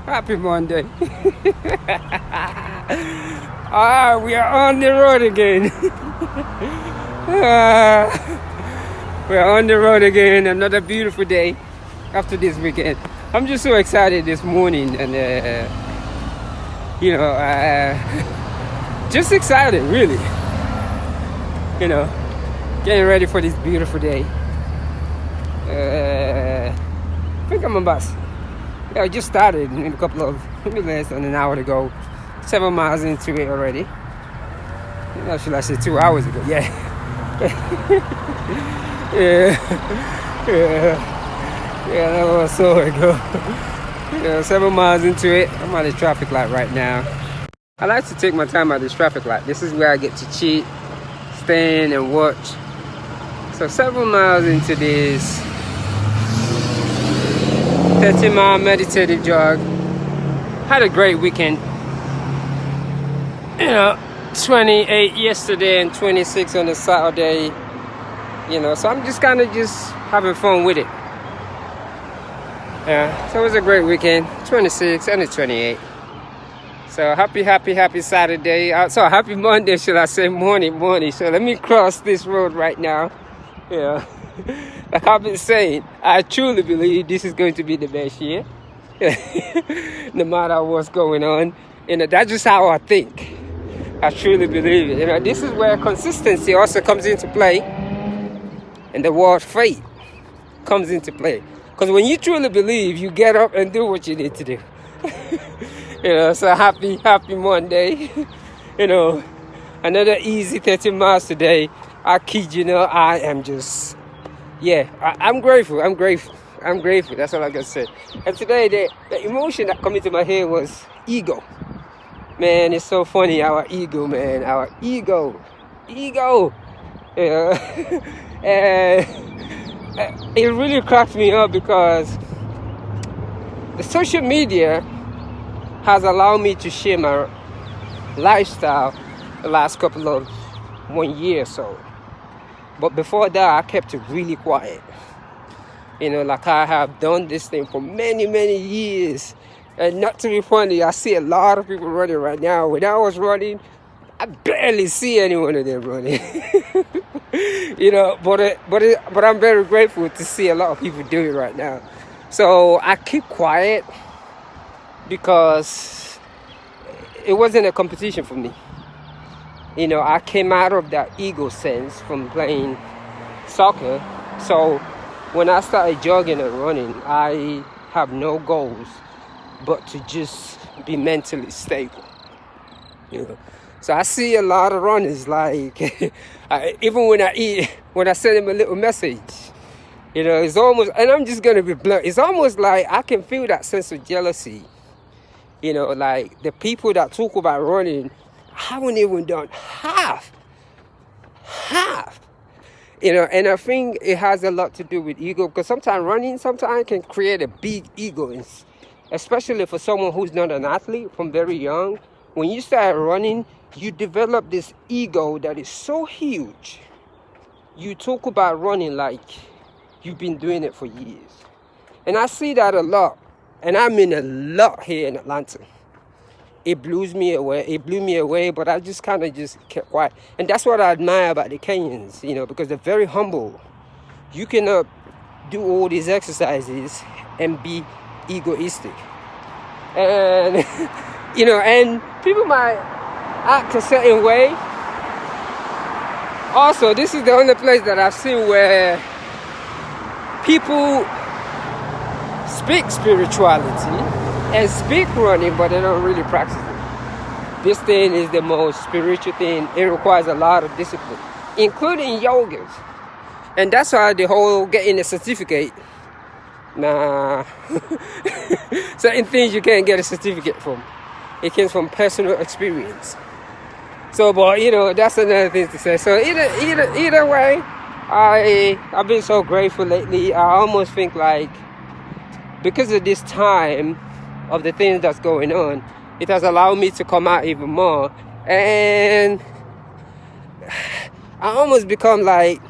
Happy Monday. We are on the road again. We are on the road again. Another beautiful day after this weekend. I'm just so excited this morning, and just excited, really. Getting ready for this beautiful day. I think I'm a bus. Yeah, I just started maybe maybe less than an hour ago. 7 miles into it already. Should I say 2 hours ago? Yeah. That was so ago. 7 miles into it. I'm at the traffic light right now. I like to take my time at this traffic light. This is where I get to cheat, stand and watch. So 7 miles into this 30-mile meditative jog. Had a great weekend. 28 yesterday and 26 on the Saturday. So I'm just kind of just having fun with it. Yeah, so it was a great weekend. 26 and the 28. So happy Saturday. So happy Monday, should I say, morning. So let me cross this road right now. Yeah. Like I've been saying, I truly believe this is going to be the best year. No matter what's going on. That's just how I think. I truly believe it. This is where consistency also comes into play. And the word faith comes into play. Because when you truly believe, you get up and do what you need to do. So happy Monday. Another easy 30 miles today. I kid you not, I am just, I'm grateful. That's all I can say. And today, the emotion that came into my head was ego. Man, it's so funny, our ego. And it really cracked me up because the social media has allowed me to share my lifestyle the last couple of 1 year or so. But before that, I kept it really quiet. Like I have done this thing for many, many years. And not to be funny, I see a lot of people running right now. When I was running, I barely see any one of them running. But I'm very grateful to see a lot of people do it right now. So I keep quiet because it wasn't a competition for me. I came out of that ego sense from playing soccer. So when I started jogging and running, I have no goals but to just be mentally stable. So I see a lot of runners, like even when I send them a little message, it's almost, and I'm just gonna be blunt, it's almost like I can feel that sense of jealousy. Like the people that talk about running haven't even done half. And I think it has a lot to do with ego, because sometimes running can create a big ego, especially for someone who's not an athlete from very young. When you start running, you develop this ego that is so huge. You talk about running like you've been doing it for years. And I see that a lot. And I mean a lot here in Atlanta. It blew me away, but I just kind of just kept quiet. And that's what I admire about the Kenyans, because they're very humble. You cannot do all these exercises and be egoistic. And, and people might act a certain way. Also, this is the only place that I've seen where people speak spirituality and speak running, but they don't really practice it. This thing is the most spiritual thing. It requires a lot of discipline, including yogas. And that's why the whole getting a certificate. Nah. Certain things you can't get a certificate from. It comes from personal experience. So, but that's another thing to say. So either way, I've been so grateful lately. I almost think like, because of this time of the things that's going on, it has allowed me to come out even more. And I almost become like,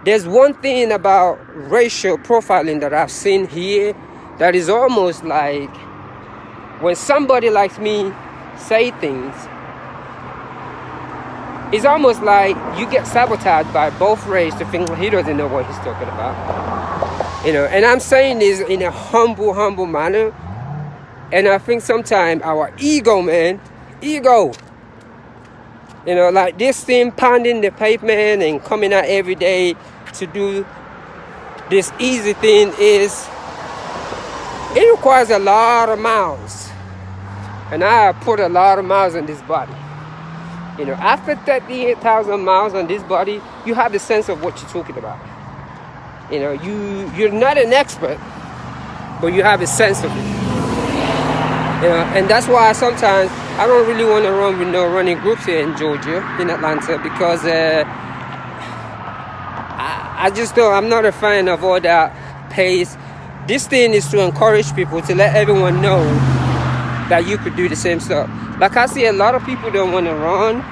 there's one thing about racial profiling that I've seen here that is almost like when somebody like me say things, it's almost like you get sabotaged by both rays to think he doesn't know what he's talking about. And I'm saying this in a humble manner. And I think sometimes our ego, like this thing pounding the pavement and coming out every day to do this easy thing it requires a lot of miles. And I have put a lot of miles on this body. After 38,000 miles on this body, you have the sense of what you're talking about. You're not an expert, but you have a sense of it. And that's why sometimes I don't really want to run with no running groups here in Georgia, in Atlanta, because I just don't, I'm not a fan of all that pace. This thing is to encourage people, to let everyone know that you could do the same stuff. Like I see a lot of people don't want to run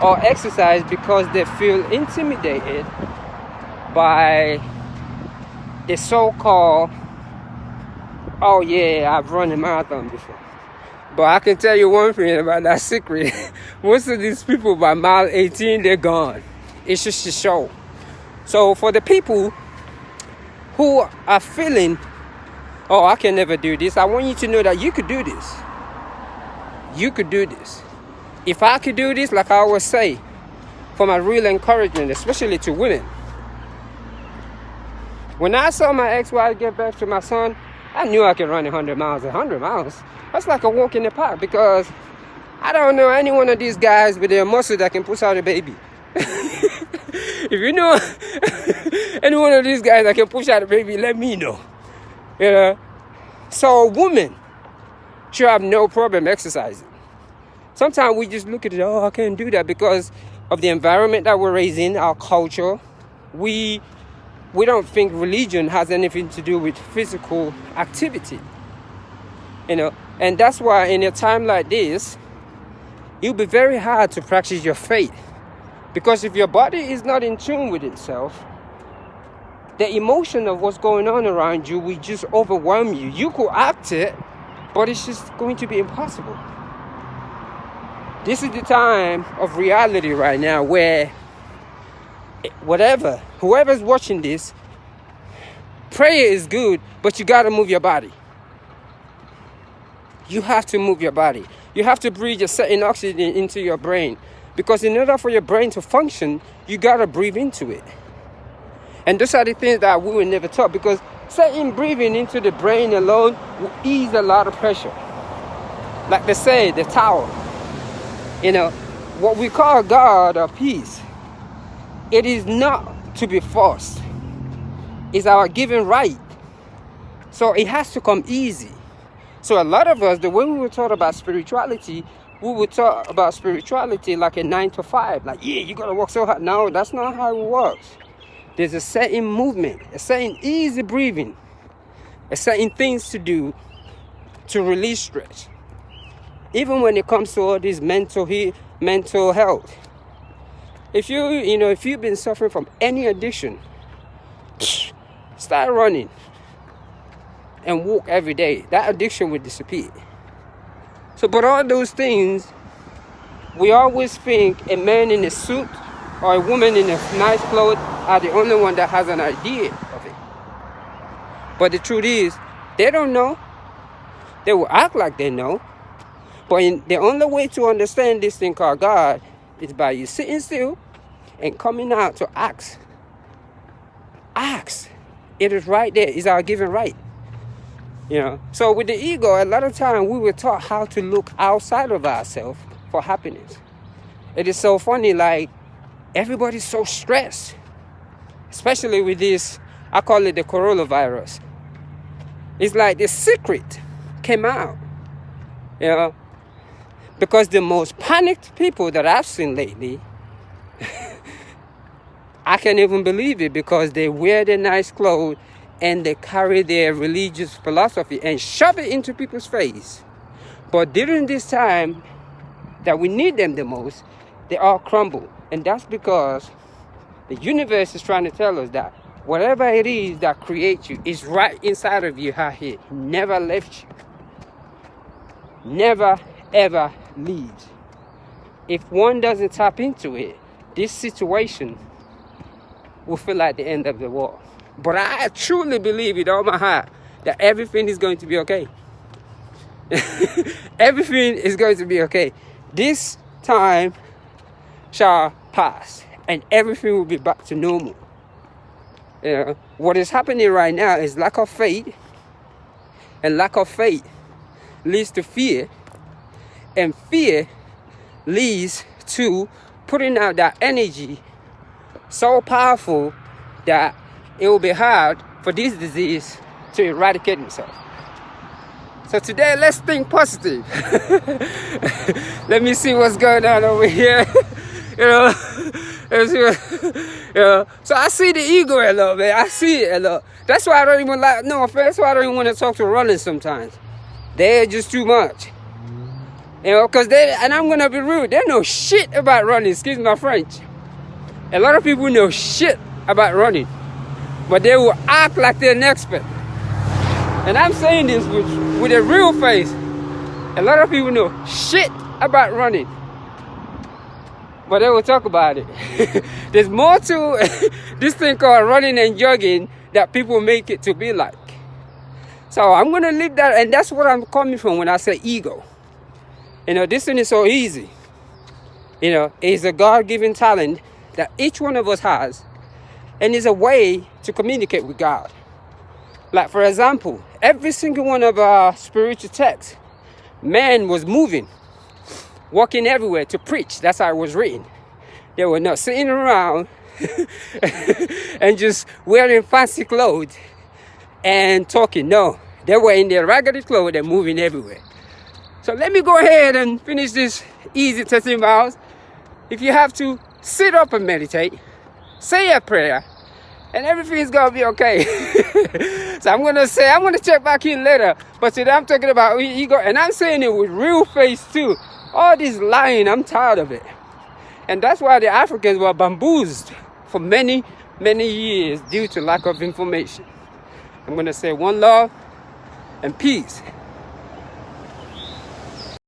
or exercise because they feel intimidated by the so-called, oh yeah, I've run a marathon before. But I can tell you one thing about that secret. Most of these people by mile 18, they're gone. It's just a show. So for the people who are feeling, oh, I can never do this, I want you to know that you could do this. You could do this. If I could do this, like I always say, for my real encouragement, especially to women. When I saw my ex-wife get back to my son, I knew I could run 100 miles. 100 miles? That's like a walk in the park, because I don't know any one of these guys with their muscle that can push out a baby. If you know any one of these guys that can push out a baby, let me know. So women should have no problem exercising. Sometimes we just look at it, oh, I can't do that because of the environment that we're raised in, our culture. We don't think religion has anything to do with physical activity. And that's why in a time like this, it'll be very hard to practice your faith. Because if your body is not in tune with itself, the emotion of what's going on around you will just overwhelm you. You could act it, but it's just going to be impossible. This is the time of reality right now where whoever's watching this, prayer is good, but you got to move your body. You have to move your body. You have to breathe a certain oxygen into your brain. Because in order for your brain to function, you got to breathe into it. And those are the things that we were never taught, because certain breathing into the brain alone will ease a lot of pressure. Like they say, the tower. What we call God or peace, it is not to be forced. It's our given right. So it has to come easy. So a lot of us, the way we were taught about spirituality, we would talk about spirituality like a 9 to 5. Like, yeah, you got to work so hard. No, that's not how it works. There's a certain movement, a certain easy breathing, a certain things to do to release stress. Even when it comes to all this mental health. If you've been suffering from any addiction, start running and walk every day. That addiction will disappear. So, but all those things, we always think a man in a suit or a woman in a nice clothes are the only one that has an idea of it. But the truth is, they don't know. They will act like they know. But the only way to understand this thing called God is by you sitting still and coming out to ask. Ask. It is right there. It's our given right. So with the ego, a lot of time we were taught how to look outside of ourselves for happiness. It is so funny, like everybody's so stressed, especially with this, I call it the coronavirus. It's like the secret came out, because the most panicked people that I've seen lately, I can't even believe it, because they wear their nice clothes and they carry their religious philosophy and shove it into people's face. But during this time that we need them the most, they all crumble. And that's because the universe is trying to tell us that whatever it is that creates you is right inside of you, how He never left you. never ever leaves. If one doesn't tap into it, this situation will feel like the end of the world. But I truly believe with all my heart that everything is going to be okay. Everything is going to be okay. This time shall pass and everything will be back to normal. What is happening right now is lack of faith, and lack of faith leads to fear, and fear leads to putting out that energy so powerful that it will be hard for this disease to eradicate itself. So today, let's think positive. Let me see what's going on over here. So I see the ego a lot, man. I see it a lot. That's why I don't even like, no offense, that's why I don't even want to talk to runners sometimes. They're just too much. Because and I'm going to be rude, they know shit about running, excuse my French. A lot of people know shit about running, but they will act like they're an expert. And I'm saying this with a real face. A lot of people know shit about running, but they will talk about it. There's more to this thing called running and jogging that people make it to be like. So I'm going to leave that, and that's what I'm coming from when I say ego. This thing is so easy. It's a God-given talent that each one of us has, and is a way to communicate with God. Like, for example, every single one of our spiritual texts, man was moving, walking everywhere to preach. That's how it was written. They were not sitting around and just wearing fancy clothes and talking. No, they were in their raggedy clothes and moving everywhere. So let me go ahead and finish this easy 13 miles. If you have to, sit up and meditate, say a prayer, and everything is going to be okay. So I'm going to check back in later. But today I'm talking about ego, and I'm saying it with real face too. All this lying, I'm tired of it. And that's why the Africans were bamboozled for many, many years due to lack of information. I'm going to say one love and peace.